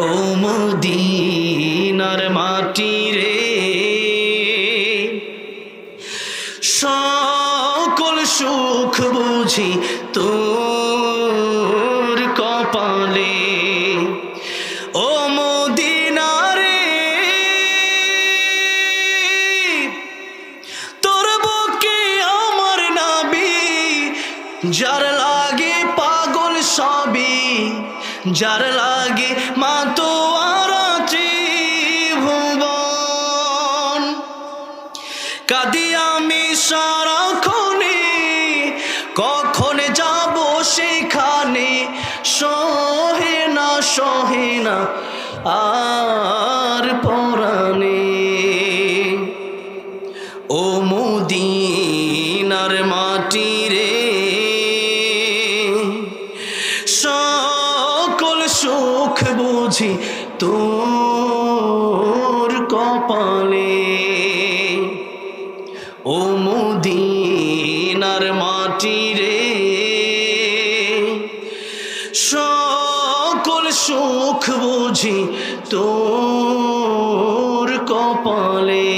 ও মদিনার মাটি রে, সকল সুখ বুঝি তোর কপালে। ও মদিনা রে, তোর বুকে আমার নবী, যার লাগে পাগল সবই, যার লাগে মাতোয়ারা ত্রিভুবন। কাঁদি আমি সারাক্ষণে, কখন যাব সেখানে, সহে না আর পরাণে। ও মদিনার মাটি রে, সকল সুখ বুঝি তোর কপালে। ও মদিনার মাটি রে, সকল সুখ বুঝি তোর কপালে।